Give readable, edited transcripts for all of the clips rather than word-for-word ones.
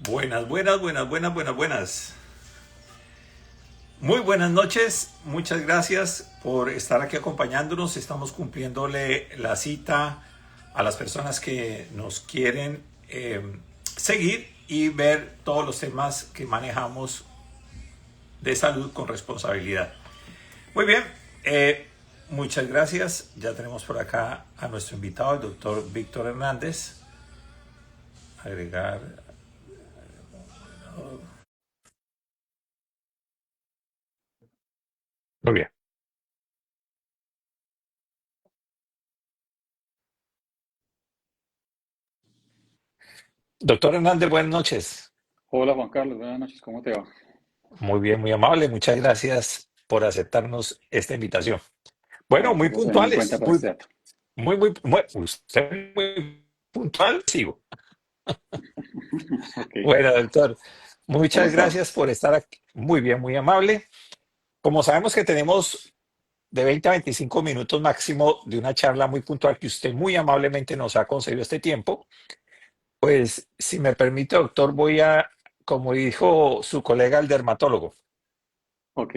Buenas, buenas, buenas, buenas, buenas, buenas. Muy buenas noches. Muchas gracias por estar aquí acompañándonos. Estamos cumpliéndole la cita a las personas que nos quieren seguir y ver todos los temas que manejamos de salud con responsabilidad. Muy bien. Muchas gracias. Ya tenemos por acá a nuestro invitado, el doctor Víctor Hernández. Agregar. Muy bien. Doctor Hernández, buenas noches. Hola Juan Carlos, buenas noches, ¿cómo te va? Muy bien, muy amable. Muchas gracias por aceptarnos esta invitación. Bueno, muy Tampoco tenerme en cuenta puntuales, para este dato. usted muy puntual, sigo. Ok, Bueno, doctor, ¿cómo muchas gracias estamos? por estar aquí. Muy bien, muy amable. Como sabemos que tenemos de 20 a 25 minutos máximo de una charla muy puntual que usted muy amablemente nos ha concedido este tiempo, pues si me permite, doctor, voy a, como dijo su colega el dermatólogo, Ok,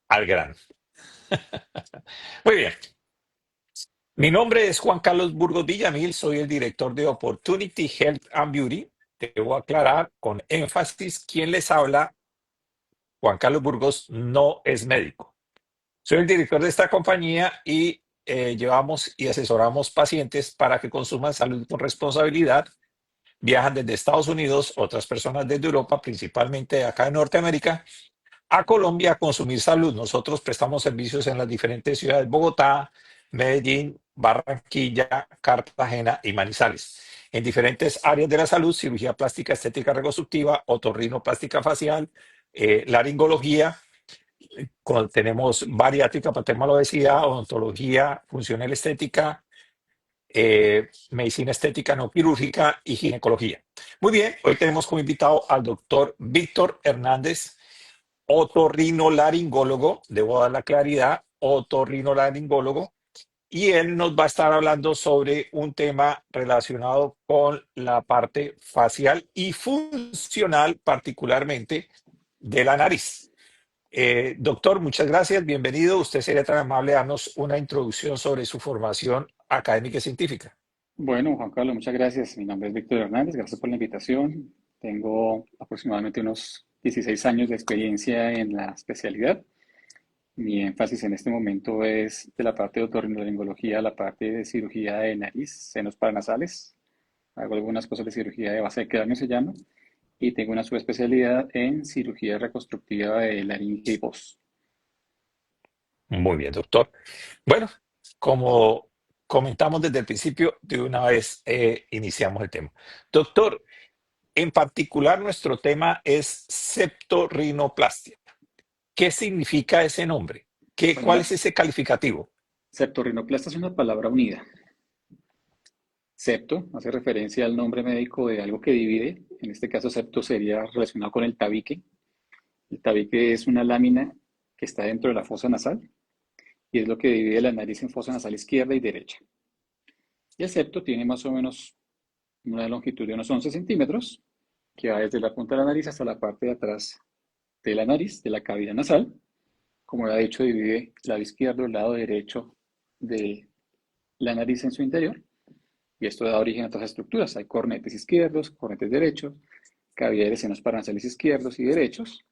al grano. Muy bien. Mi nombre es Juan Carlos Burgos Villamil, soy el director de Opportunity Health and Beauty. Debo aclarar con énfasis, quien les habla, Juan Carlos Burgos, no es médico. Soy el director de esta compañía y llevamos y asesoramos pacientes para que consuman salud con responsabilidad. Viajan desde Estados Unidos, otras personas desde Europa, principalmente acá en Norteamérica, a Colombia a consumir salud. Nosotros prestamos servicios en las diferentes ciudades: Bogotá, Medellín, Barranquilla, Cartagena y Manizales. En diferentes áreas de la salud: cirugía plástica, estética reconstructiva, otorrinoplástica facial, laringología, tenemos bariátrica para tema de la obesidad, odontología, funcional estética, medicina estética no quirúrgica y ginecología. Muy bien, hoy tenemos como invitado al doctor Víctor Hernández, otorrinolaringólogo, debo dar la claridad, otorrinolaringólogo, y él nos va a estar hablando sobre un tema relacionado con la parte facial y funcional, particularmente de la nariz. Doctor, muchas gracias, bienvenido. Usted sería tan amable de darnos una introducción sobre su formación académica y científica. bueno Juan Carlos, muchas gracias. Mi nombre es Víctor Hernández, gracias por la invitación. Tengo aproximadamente unos 16 años de experiencia en la especialidad. Mi énfasis en este momento es de la parte de otorrinolaringología, la parte de cirugía de nariz, senos paranasales. Hago algunas cosas de cirugía de base de cráneo, se llama, y tengo una subespecialidad en cirugía reconstructiva de laringe y voz. Muy bien, doctor. Bueno, como comentamos desde el principio, de una vez iniciamos el tema. Doctor, en particular nuestro tema es septorrinoplastia. ¿Qué significa ese nombre? Bueno, ¿Cuál es ese calificativo? septorrinoplastia es una palabra unida. Septo hace referencia al nombre médico de algo que divide. En este caso, septo sería relacionado con el tabique. El tabique es una lámina que está dentro de la fosa nasal y es lo que divide la nariz en fosa nasal izquierda y derecha. Y el septo tiene más o menos una longitud de unos 11 centímetros, que va desde la punta de la nariz hasta la parte de atrás de la nariz, de la cavidad nasal. Como ya he dicho, divide el lado izquierdo, el lado derecho de la nariz en su interior. Y esto da origen a otras estructuras. Hay cornetes izquierdos, cornetes derechos, cavidades de senos paranasales izquierdos y derechos.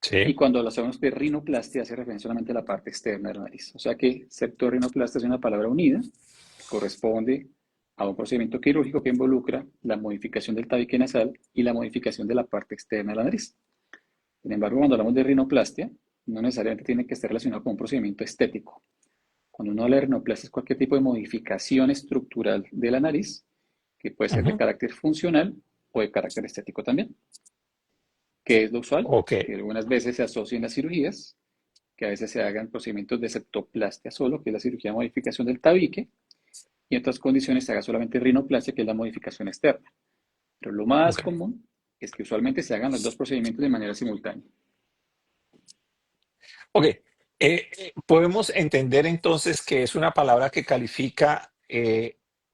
Y Sí. cuando hablamos de rinoplastia, hace referencia solamente a la parte externa de la nariz. O sea que septorrinoplastia es una palabra unida que corresponde a un procedimiento quirúrgico que involucra la modificación del tabique nasal y la modificación de la parte externa de la nariz. Sin embargo, cuando hablamos de rinoplastia, no necesariamente tiene que estar relacionado con un procedimiento estético. Cuando uno habla de rinoplastia es cualquier tipo de modificación estructural de la nariz, que puede ser de Ujú. carácter funcional o de carácter estético también, que es lo usual, Ok. que algunas veces se asocian las cirugías, que a veces se hagan procedimientos de septoplastia solo, que es la cirugía de modificación del tabique, y en otras condiciones se haga solamente rinoplastia, que es la modificación externa. Pero lo más Ok. común es que usualmente se hagan los dos procedimientos de manera simultánea. Ok. Podemos entender entonces que es una palabra que califica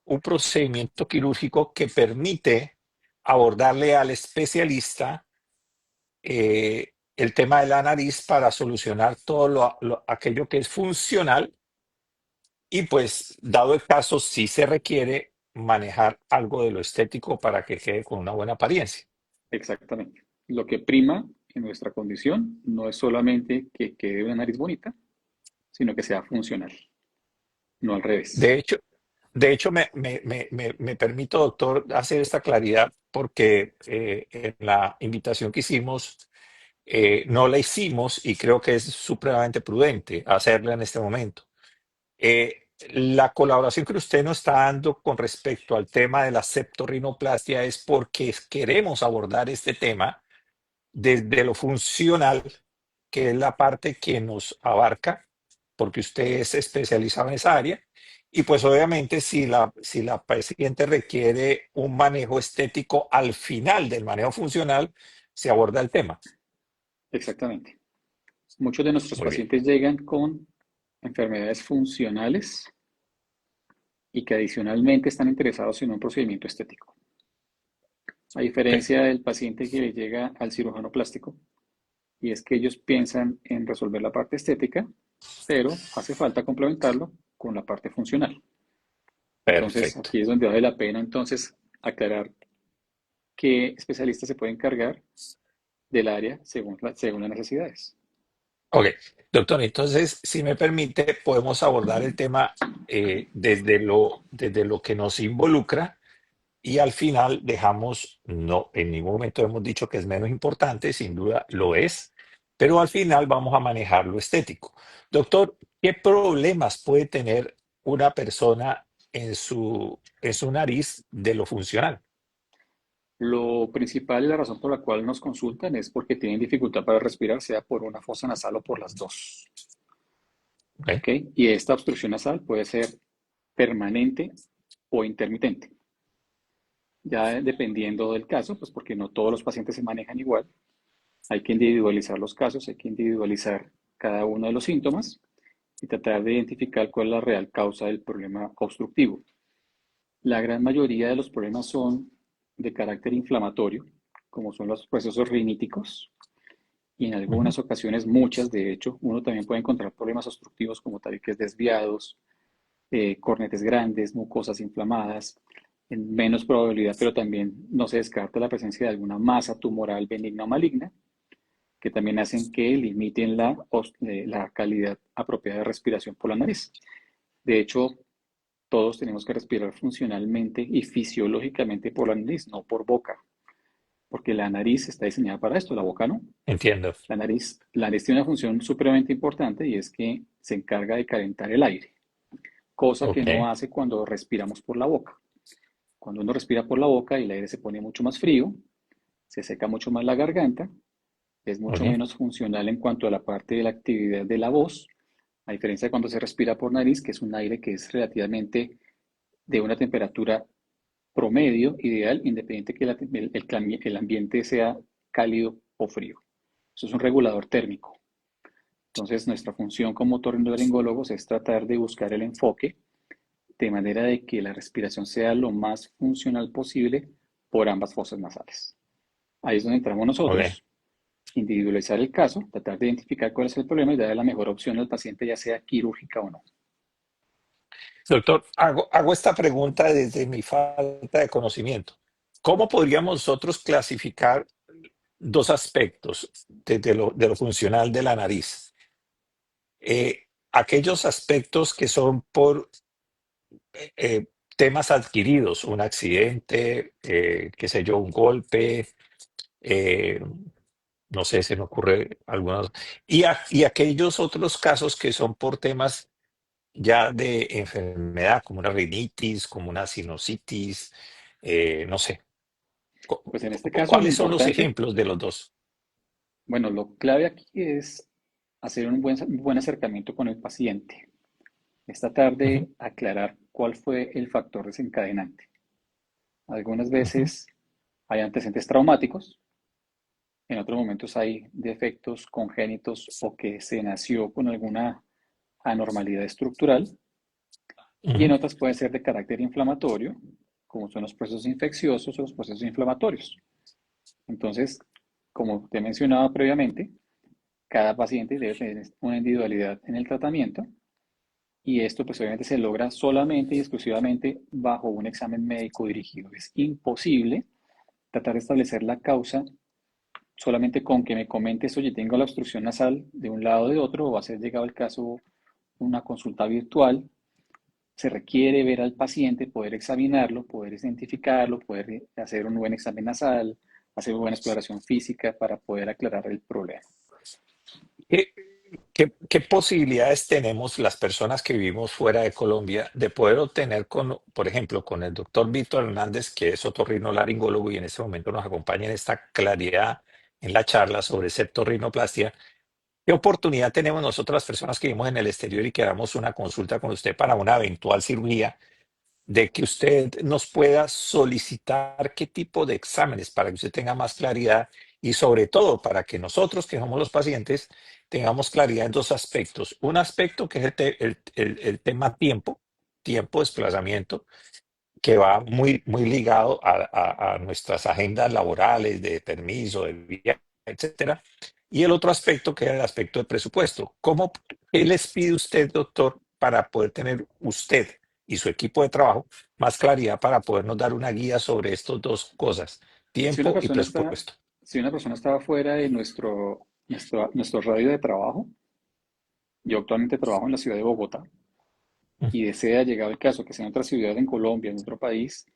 un procedimiento quirúrgico que permite abordarle al especialista el tema de la nariz para solucionar todo aquello que es funcional y pues, dado el caso, sí se requiere manejar algo de lo estético para que quede con una buena apariencia. Exactamente. Lo que prima en nuestra condición no es solamente que quede una nariz bonita, sino que sea funcional, no al revés. De hecho, me permito, doctor, hacer esta claridad porque en la invitación que hicimos no la hicimos y creo que es supremamente prudente hacerla en este momento. La colaboración que usted nos está dando con respecto al tema de la septorrinoplastia es porque queremos abordar este tema desde lo funcional, que es la parte que nos abarca, porque usted es especializado en esa área, y pues obviamente si la paciente requiere un manejo estético al final del manejo funcional, se aborda el tema. Exactamente. Muchos de nuestros Muy bien, pacientes llegan con enfermedades funcionales y que adicionalmente están interesados en un procedimiento estético. A ok, diferencia del paciente que llega al cirujano plástico, y es que ellos piensan en resolver la parte estética, pero hace falta complementarlo con la parte funcional. Entonces, perfecto. aquí es donde vale la pena entonces aclarar qué especialista se puede encargar del área según las necesidades. Ok, doctor, entonces, si me permite, podemos abordar el tema desde lo que nos involucra y al final dejamos, no, en ningún momento hemos dicho que es menos importante, sin duda lo es, pero al final vamos a manejar lo estético. Doctor, ¿qué problemas puede tener una persona en su nariz de lo funcional? Lo principal y la razón por la cual nos consultan es porque tienen dificultad para respirar, sea por una fosa nasal o por las dos. Ok, ¿Ok? Y esta obstrucción nasal puede ser permanente o intermitente. Ya dependiendo del caso, pues porque no todos los pacientes se manejan igual, hay que individualizar los casos, hay que individualizar cada uno de los síntomas y tratar de identificar cuál es la real causa del problema obstructivo. La gran mayoría de los problemas son de carácter inflamatorio, como son los procesos riníticos, y en ujú, algunas ocasiones, muchas de hecho, uno también puede encontrar problemas obstructivos como tabiques desviados, cornetes grandes, mucosas inflamadas, en menos probabilidad, pero también no se descarta la presencia de alguna masa tumoral benigna o maligna, que también hacen que limiten la calidad apropiada de respiración por la nariz. De hecho, todos tenemos que respirar funcionalmente y fisiológicamente por la nariz, no por boca, porque la nariz está diseñada para esto, la boca no. entiendo. La nariz tiene una función supremamente importante y es que se encarga de calentar el aire, cosa que Ok, no hace cuando respiramos por la boca. Cuando uno respira por la boca y el aire se pone mucho más frío, se seca mucho más la garganta, es mucho ok, menos funcional en cuanto a la parte de la actividad de la voz, a diferencia de cuando se respira por nariz, que es un aire que es relativamente de una temperatura promedio ideal, independiente que el ambiente sea cálido o frío. Eso es un regulador térmico. Entonces, nuestra función como otorrinolaringólogos es tratar de buscar el enfoque de manera de que la respiración sea lo más funcional posible por ambas fosas nasales. Ahí es donde entramos ok. nosotros, individualizar el caso, tratar de identificar cuál es el problema y darle la mejor opción al paciente, ya sea quirúrgica o no. Doctor, hago esta pregunta desde mi falta de conocimiento. ¿Cómo podríamos nosotros clasificar dos aspectos de lo funcional de la nariz? Aquellos aspectos que son por temas adquiridos, un accidente, qué sé yo, un golpe, eh, no sé, se me ocurre algunos, y aquellos otros casos que son por temas ya de enfermedad, como una rinitis, como una sinusitis, no sé. Pues en este caso lo ¿Cuáles son los importante, ejemplos de los dos? bueno, lo clave aquí es hacer un buen acercamiento con el paciente. Es tratar Ujú, de aclarar cuál fue el factor desencadenante. Algunas ujú, veces hay antecedentes traumáticos, en otros momentos hay defectos congénitos o que se nació con alguna anormalidad estructural y en ujú. otras puede ser de carácter inflamatorio como son los procesos infecciosos o los procesos inflamatorios. Entonces, como te mencionaba previamente, cada paciente debe tener una individualidad en el tratamiento y esto pues obviamente se logra solamente y exclusivamente bajo un examen médico dirigido. Es imposible tratar de establecer la causa solamente con que me comentes, oye, tengo la obstrucción nasal de un lado o de otro, o a ser llegado el caso una consulta virtual, se requiere ver al paciente, poder examinarlo, poder identificarlo, poder hacer un buen examen nasal, hacer una buena exploración física para poder aclarar el problema. ¿Qué, qué posibilidades tenemos las personas que vivimos fuera de Colombia de poder obtener con, por ejemplo, con el doctor Víctor Hernández, que es otorrinolaringólogo y en este momento nos acompaña en esta claridad en la charla sobre septorrinoplastia? ¿Qué oportunidad tenemos nosotros las personas que vivimos en el exterior y queramos una consulta con usted para una eventual cirugía, de que usted nos pueda solicitar qué tipo de exámenes para que usted tenga más claridad y sobre todo para que nosotros, que somos los pacientes, tengamos claridad en dos aspectos? Un aspecto que es el tema tiempo, tiempo, desplazamiento, que va muy ligado a nuestras agendas laborales, de permiso, de viaje, etcétera. Y el otro aspecto, que es el aspecto de presupuesto. ¿Qué les pide usted, doctor, para poder tener usted y su equipo de trabajo más claridad para podernos dar una guía sobre estas dos cosas, Si una tiempo y persona está, presupuesto? si una persona está fuera de nuestro radio de trabajo, yo actualmente trabajo en la ciudad de Bogotá y desea, llegado el caso, que sea en otra ciudad en Colombia, en otro país,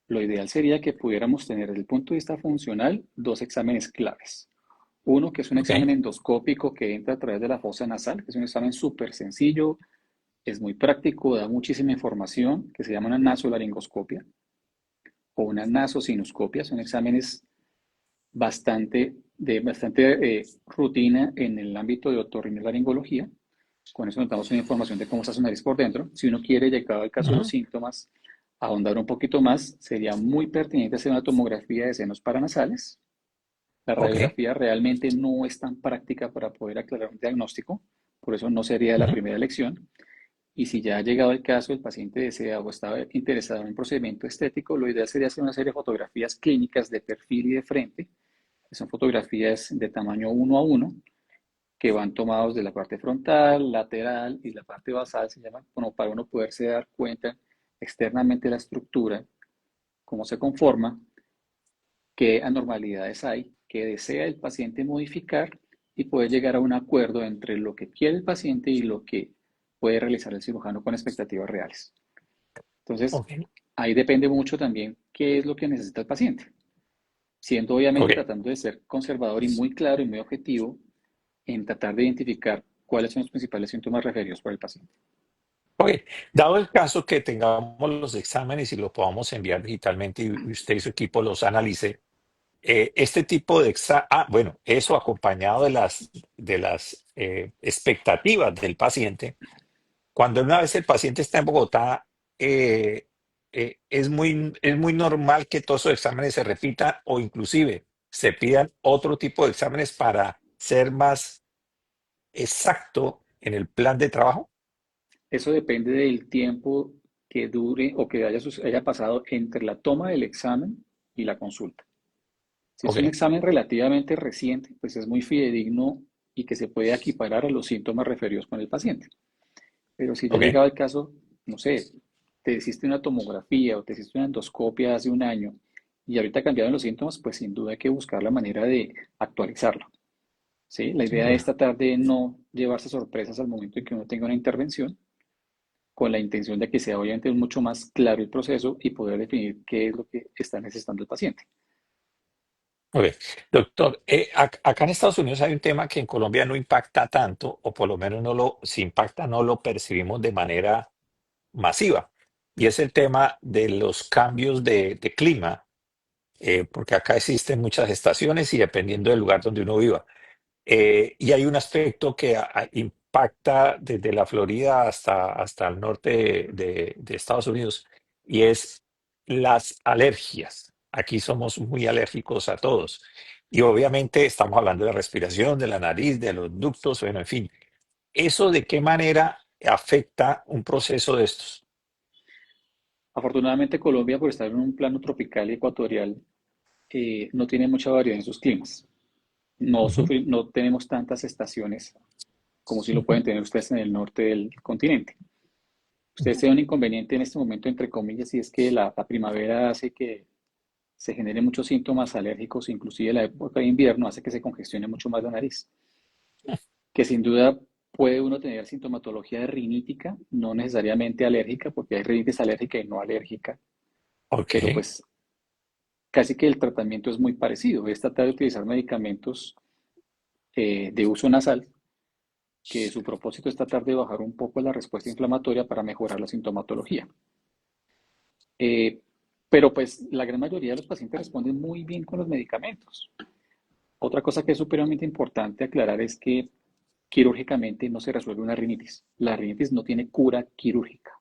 lo ideal sería que pudiéramos tener desde el punto de vista funcional dos exámenes claves. Uno, que es un Ok, examen endoscópico que entra a través de la fosa nasal, que es un examen súper sencillo, es muy práctico, da muchísima información, que se llama una nasolaringoscopia o una nasosinoscopia. Son exámenes bastante rutina en el ámbito de otorrinolaringología. Con eso nos damos una información de cómo está su nariz por dentro. Si uno quiere, llegado al caso de los ujú, síntomas, ahondar un poquito más, sería muy pertinente hacer una tomografía de senos paranasales. La ok, radiografía realmente no es tan práctica para poder aclarar un diagnóstico, por eso no sería la ujú, primera elección. Y si ya ha llegado el caso, el paciente desea o está interesado en un procedimiento estético, lo ideal sería hacer una serie de fotografías clínicas de perfil y de frente, que son fotografías de tamaño 1:1, que van tomados de la parte frontal, lateral y la parte basal, se llama, como para uno poderse dar cuenta externamente de la estructura, cómo se conforma, qué anormalidades hay, qué desea el paciente modificar y poder llegar a un acuerdo entre lo que quiere el paciente y lo que puede realizar el cirujano con expectativas reales. Entonces, ok, ahí depende mucho también qué es lo que necesita el paciente, siendo obviamente ok. tratando de ser conservador y muy claro y muy objetivo en tratar de identificar cuáles son los principales síntomas referidos por el paciente. Ok, dado el caso que tengamos los exámenes y los podamos enviar digitalmente y usted y su equipo los analice, este tipo de bueno, eso acompañado de las expectativas del paciente. Cuando una vez el paciente está en Bogotá, es muy normal que todos esos exámenes se repitan o inclusive se pidan otro tipo de exámenes para ser más exacto en el plan de trabajo. Eso depende del tiempo que dure o que haya pasado entre la toma del examen y la consulta. Si es Ok, un examen relativamente reciente, pues es muy fidedigno y que se puede equiparar a los síntomas referidos con el paciente. Pero si ya ha ok, llegado el caso, no sé, te hiciste una tomografía o te hiciste una endoscopia hace un año y ahorita cambiaron los síntomas, pues sin duda hay que buscar la manera de actualizarlo. ¿Sí? La sin idea es duda. tratar de no llevarse sorpresas al momento en que uno tenga una intervención, con la intención de que sea obviamente mucho más claro el proceso y poder definir qué es lo que está necesitando el paciente. Ok, doctor, acá en Estados Unidos hay un tema que en Colombia no impacta tanto, o por lo menos si impacta, no lo percibimos de manera masiva, y es el tema de los cambios de clima, porque acá existen muchas estaciones y dependiendo del lugar donde uno viva. Y hay un aspecto que impacta desde la Florida hasta el norte de Estados Unidos, y es las alergias. Aquí somos muy alérgicos a todos. Y obviamente estamos hablando de la respiración, de la nariz, de los ductos, bueno, en fin. ¿Eso de qué manera afecta un proceso de estos? Afortunadamente Colombia, por estar en un plano tropical y ecuatorial, no tiene mucha variedad en sus climas. Ujú, No tenemos tantas estaciones como si lo ujú, pueden tener ustedes en el norte del continente. Ustedes ujú. tienen un inconveniente en este momento, entre comillas, y es que la primavera hace que se generen muchos síntomas alérgicos, inclusive la época de invierno hace que se congestione mucho más la nariz, que sin duda puede uno tener sintomatología de rinítica, no necesariamente alérgica, porque hay rinitis alérgica y no alérgica, Ok, pero pues casi que el tratamiento es muy parecido. Es tratar de utilizar medicamentos de uso nasal, que su propósito es tratar de bajar un poco la respuesta inflamatoria para mejorar la sintomatología. Eh, pero pues la gran mayoría de los pacientes responden muy bien con los medicamentos. Otra cosa que es supremamente importante aclarar es que quirúrgicamente no se resuelve una rinitis. La rinitis no tiene cura quirúrgica.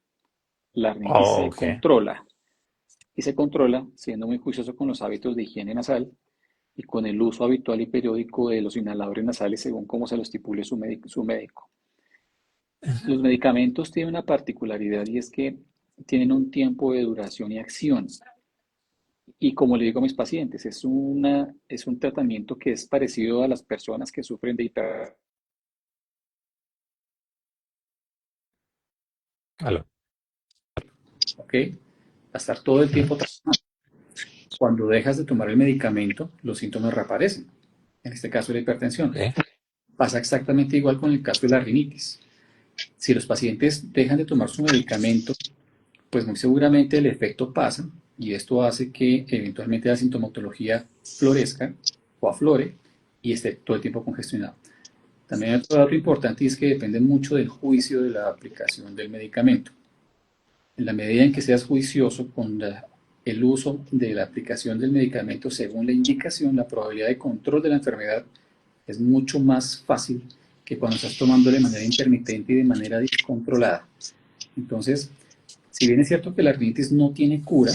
La rinitis se ok. controla y se controla siendo muy juicioso con los hábitos de higiene nasal y con el uso habitual y periódico de los inhaladores nasales según como se lo estipule su médico. Los medicamentos tienen una particularidad y es que tienen un tiempo de duración y acción. Y como le digo a mis pacientes, es un tratamiento que es parecido a las personas que sufren de hipertensión. Aló. ¿Ok? A estar todo el Ujú, tiempo trabajando. Cuando dejas de tomar el medicamento, los síntomas reaparecen. En este caso, la hipertensión. ok. Pasa exactamente igual con el caso de la rinitis. Si los pacientes dejan de tomar su medicamento, pues muy seguramente el efecto pasa y esto hace que eventualmente la sintomatología florezca o aflore y esté todo el tiempo congestionado. También hay otro dato importante y es que depende mucho del juicio de la aplicación del medicamento. En la medida en que seas juicioso con el uso de la aplicación del medicamento según la indicación, la probabilidad de control de la enfermedad es mucho más fácil que cuando estás tomando de manera intermitente y de manera descontrolada. Entonces, si bien es cierto que la rinitis no tiene cura,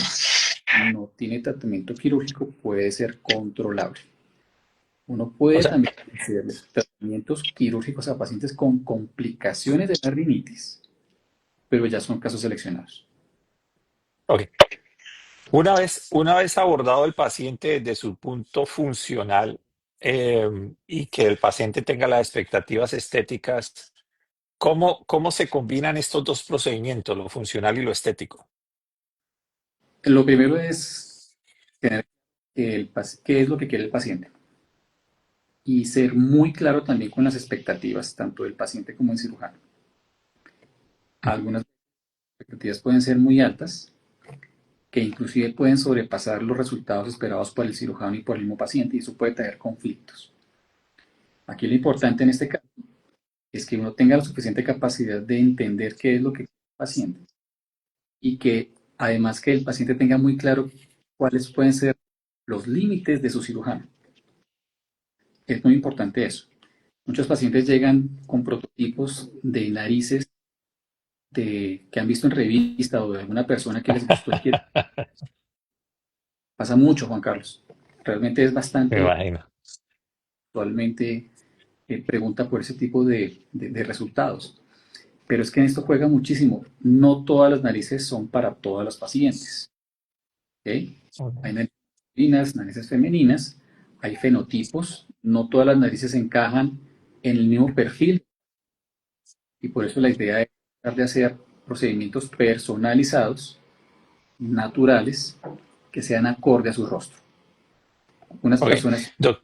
no tiene tratamiento quirúrgico, puede ser controlable. Uno O puede sea, también hacer tratamientos quirúrgicos a pacientes con complicaciones de la rinitis, pero ya son casos seleccionados. ok. Una vez abordado el paciente desde su punto funcional y que el paciente tenga las expectativas estéticas, cómo se combinan estos dos procedimientos, lo funcional y lo estético? Lo primero es tener qué es lo que quiere el paciente y ser muy claro también con las expectativas, tanto del paciente como del cirujano. Ujú. Algunas expectativas pueden ser muy altas, que inclusive pueden sobrepasar los resultados esperados por el cirujano y por el mismo paciente, y eso puede traer conflictos. Aquí lo importante en este caso es que uno tenga la suficiente capacidad de entender qué es lo que quiere el paciente y que además que el paciente tenga muy claro cuáles pueden ser los límites de su cirujano. Es muy importante eso. Muchos pacientes llegan con prototipos de narices que han visto en revista o de alguna persona que les gustó el quiere. Pasa mucho, Juan Carlos. Realmente es Me bastante imagino. actualmente pregunta por ese tipo de resultados. Pero es que en esto juega muchísimo. No todas las narices son para todas las pacientes. ¿Ok? Hay Ok. narices masculinas, narices femeninas, hay fenotipos. No todas las narices encajan en el mismo perfil y por eso la idea es tratar de hacer procedimientos personalizados, naturales, que sean acorde a su rostro. Unas Ok. personas Doc-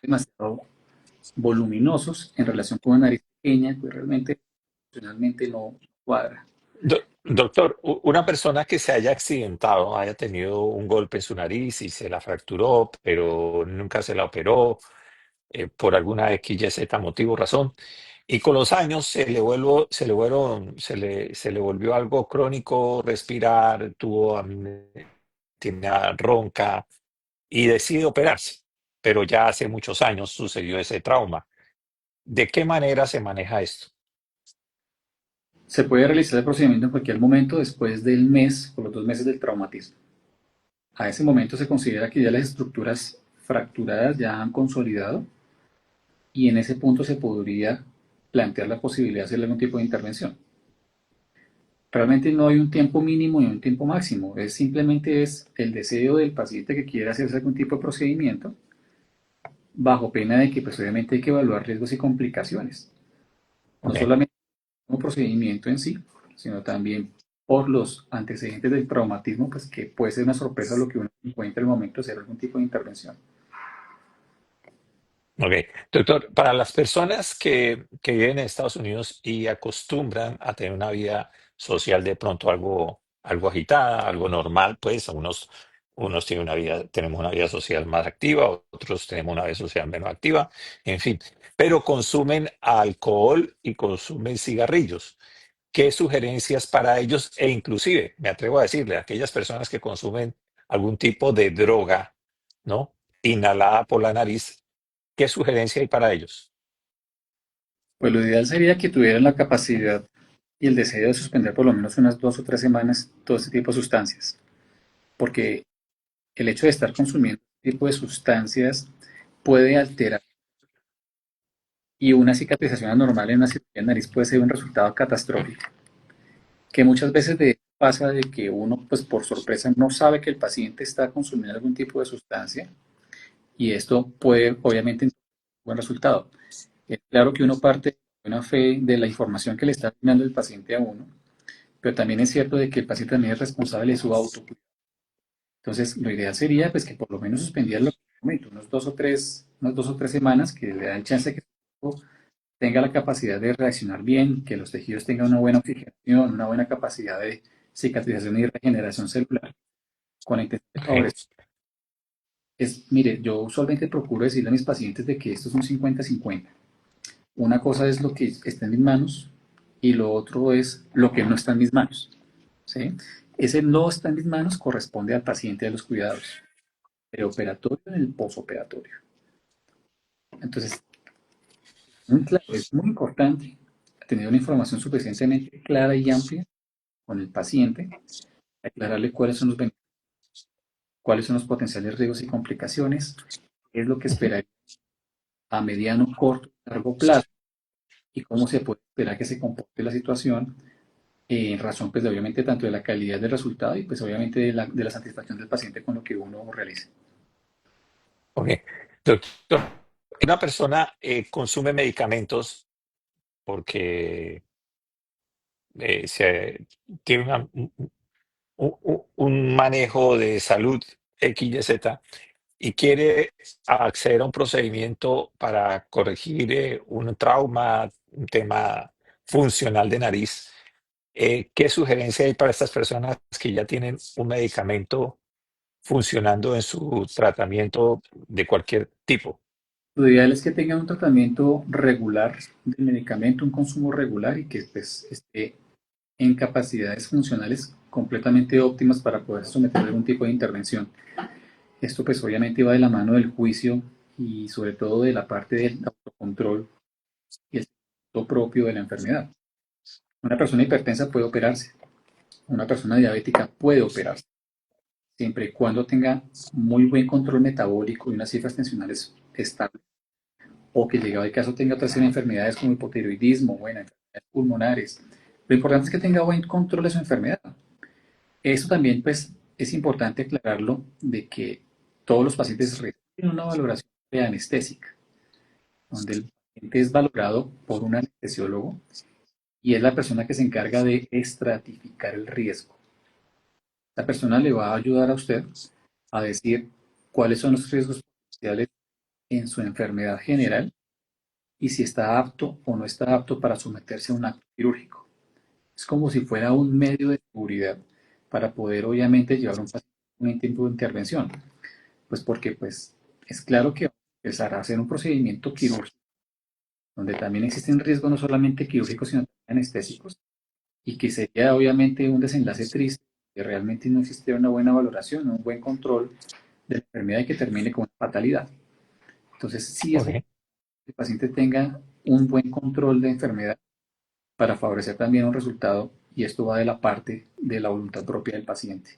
demasiado voluminosos en relación con una nariz pequeña, pues realmente funcionalmente no cuadra. doctor, una persona que se haya accidentado, haya tenido un golpe en su nariz y se la fracturó, pero nunca se la operó, por alguna X, Y, Z motivo, razón, y con los años se le volvió algo crónico, respirar, tiene ronca y decide operarse, pero ya hace muchos años sucedió ese trauma. ¿De qué manera se maneja esto? Se puede realizar el procedimiento en cualquier momento después del mes o los 2 meses del traumatismo. A ese momento se considera que ya las estructuras fracturadas ya han consolidado y en ese punto se podría plantear la posibilidad de hacer algún tipo de intervención. Realmente no hay un tiempo mínimo y un tiempo máximo, es simplemente es el deseo del paciente que quiera hacerse algún tipo de procedimiento, bajo pena de que pues obviamente hay que evaluar riesgos y complicaciones, no Ok. solamente como procedimiento en sí, sino también por los antecedentes del traumatismo, pues que puede ser una sorpresa lo que uno encuentra al momento de hacer algún tipo de intervención. Ok, doctor, para las personas que viven en Estados Unidos y acostumbran a tener una vida social de pronto algo agitada, algo normal, pues unos tienen una vida, tenemos una vida social más activa, otros tenemos una vida social menos activa, en fin, pero consumen alcohol y consumen cigarrillos. ¿Qué sugerencias para ellos? E inclusive, me atrevo a decirle, a aquellas personas que consumen algún tipo de droga, ¿no? Inhalada por la nariz, ¿qué sugerencia hay para ellos? Pues lo ideal sería que tuvieran la capacidad y el deseo de suspender por lo menos unas 2 o 3 semanas todo este tipo de sustancias, porque el hecho de estar consumiendo este tipo de sustancias puede alterar y una cicatrización anormal en una cirugía de nariz puede ser un resultado catastrófico, que muchas veces pasa de que uno pues por sorpresa no sabe que el paciente está consumiendo algún tipo de sustancia y esto puede obviamente tener un buen resultado. Es claro que uno parte de una fe de la información que le está brindando el paciente a uno, pero también es cierto de que el paciente también es responsable de su autocuidado. Entonces, lo ideal sería pues que por lo menos suspendiera lo que comento, unas 2 o 3 semanas que le dan chance de que su cuerpo tenga la capacidad de reaccionar bien, que los tejidos tengan una buena oxigenación, una buena capacidad de cicatrización y regeneración celular, con la intención de Ok, favorecer. Mire, yo usualmente procuro decirle a mis pacientes de que esto es un 50-50. Una cosa es lo que está en mis manos y lo otro es lo que no está en mis manos. ¿Sí? Ese no está en mis manos corresponde al paciente de los cuidados, preoperatorio en el posoperatorio. Entonces, muy claro, es muy importante tener una información suficientemente clara y amplia con el paciente, aclararle cuáles son los beneficios, cuáles son los potenciales riesgos y complicaciones, qué es lo que ujú, esperar a mediano, corto y largo plazo y cómo se puede esperar que se comporte la situación en razón, pues, obviamente, tanto de la calidad del resultado y, pues, obviamente, de la satisfacción del paciente con lo que uno realice. ok. Doctor, una persona consume medicamentos porque tiene un manejo de salud X, Y, Z y quiere acceder a un procedimiento para corregir un trauma, un tema funcional de nariz. ¿Qué sugerencia hay para estas personas que ya tienen un medicamento funcionando en su tratamiento de cualquier tipo? Lo ideal es que tengan un tratamiento regular del medicamento, un consumo regular y que, pues, esté en capacidades funcionales completamente óptimas para poder someter algún tipo de intervención. Esto pues obviamente va de la mano del juicio y sobre todo de la parte del autocontrol y el sentimiento propio de la enfermedad. Una persona hipertensa puede operarse, una persona diabética puede operarse, siempre y cuando tenga muy buen control metabólico y unas cifras tensionales estables, o que llegado el caso tenga otras enfermedades como hipotiroidismo, bueno, enfermedades pulmonares. Lo importante es que tenga buen control de su enfermedad. Eso también, pues, es importante aclararlo de que todos los pacientes reciben una valoración anestésica, donde el paciente es valorado por un anestesiólogo y es la persona que se encarga de estratificar el riesgo. La persona le va a ayudar a usted a decir cuáles son los riesgos potenciales en su enfermedad general y si está apto o no está apto para someterse a un acto quirúrgico. Es como si fuera un medio de seguridad para poder obviamente llevar un paciente a un tiempo de intervención. Pues porque pues es claro que empezar a hacer un procedimiento quirúrgico donde también existen riesgos no solamente quirúrgicos sino también anestésicos y que sería obviamente un desenlace triste que realmente no existiera una buena valoración, un buen control de la enfermedad y que termine con una fatalidad. Entonces sí es Ok, que el paciente tenga un buen control de enfermedad para favorecer también un resultado y esto va de la parte de la voluntad propia del paciente.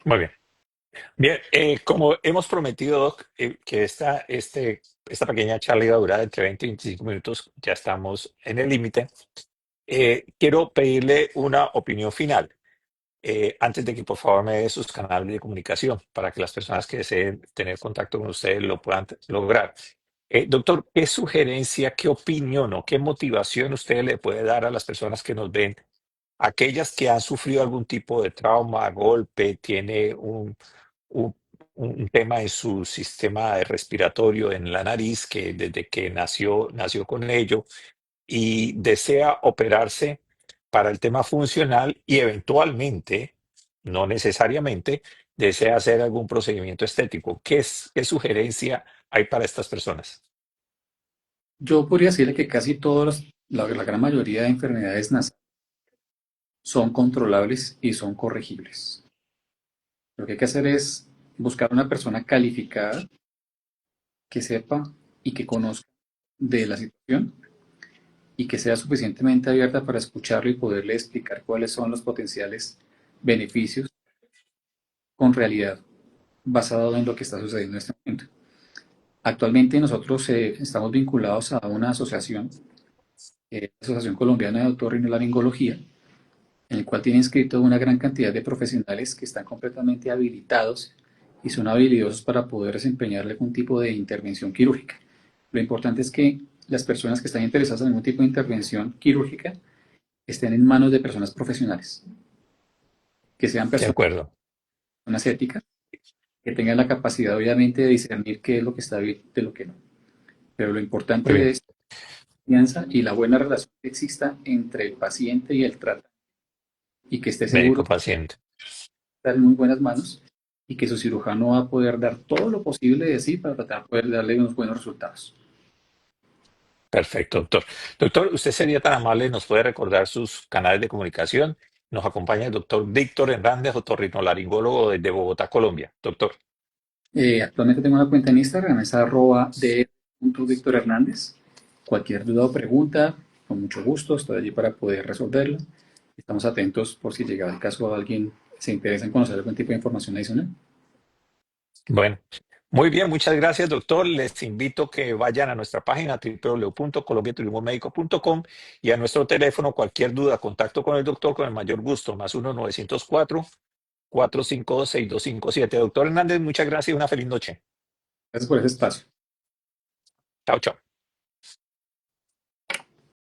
muy bien. Bien, como hemos prometido, Doc, que esta pequeña charla iba a durar entre 20 y 25 minutos, ya estamos en el límite. Quiero pedirle una opinión final. Antes de que por favor me dé sus canales de comunicación para que las personas que deseen tener contacto con ustedes lo puedan lograr. Doctor, ¿qué sugerencia, qué opinión o qué motivación usted le puede dar a las personas que nos ven? Aquellas que han sufrido algún tipo de trauma, golpe, tiene un, un tema en su sistema respiratorio, en la nariz, que desde que nació con ello y desea operarse para el tema funcional y eventualmente, no necesariamente, desea hacer algún procedimiento estético. ¿Qué sugerencia hay para estas personas? Yo podría decirle que casi todas, la gran mayoría de enfermedades nasales son controlables y son corregibles. Lo que hay que hacer es buscar una persona calificada que sepa y que conozca de la situación y que sea suficientemente abierta para escucharlo y poderle explicar cuáles son los potenciales beneficios con realidad basado en lo que está sucediendo en este momento. Actualmente nosotros estamos vinculados a una asociación, la Asociación Colombiana de Otorrinolaringología, en el cual tiene inscrito una gran cantidad de profesionales que están completamente habilitados y son habilidosos para poder desempeñar algún tipo de intervención quirúrgica. Lo importante es que las personas que están interesadas en algún tipo de intervención quirúrgica estén en manos de personas profesionales, que sean De personas acuerdo. éticas, que tengan la capacidad obviamente de discernir qué es lo que está bien de lo que no. Pero lo Muy importante bien. es la confianza y la buena relación que exista entre el paciente y el tratante y que esté seguro Médico-paciente. de estar en muy buenas manos y que su cirujano va a poder dar todo lo posible de sí para tratar de poder darle unos buenos resultados. Perfecto, doctor. Doctor, usted sería tan amable, nos puede recordar sus canales de comunicación. Nos acompaña el doctor Víctor Hernández, otorrinolaringólogo desde Bogotá, Colombia. Doctor, Actualmente tengo una cuenta en Instagram, es arroba de Víctor Hernández. Cualquier duda o pregunta, con mucho gusto, estoy allí para poder resolverla. Estamos atentos por si llega el caso a alguien se interesa en conocer algún tipo de información adicional. bueno, muy bien, muchas gracias, doctor. Les invito que vayan a nuestra página www.colombiaturismomedico.com y a nuestro teléfono cualquier duda, contacto con el doctor con el mayor gusto, más 1-904-452-6257. Doctor Hernández, muchas gracias y una feliz noche. Gracias por ese espacio. Chao, chao.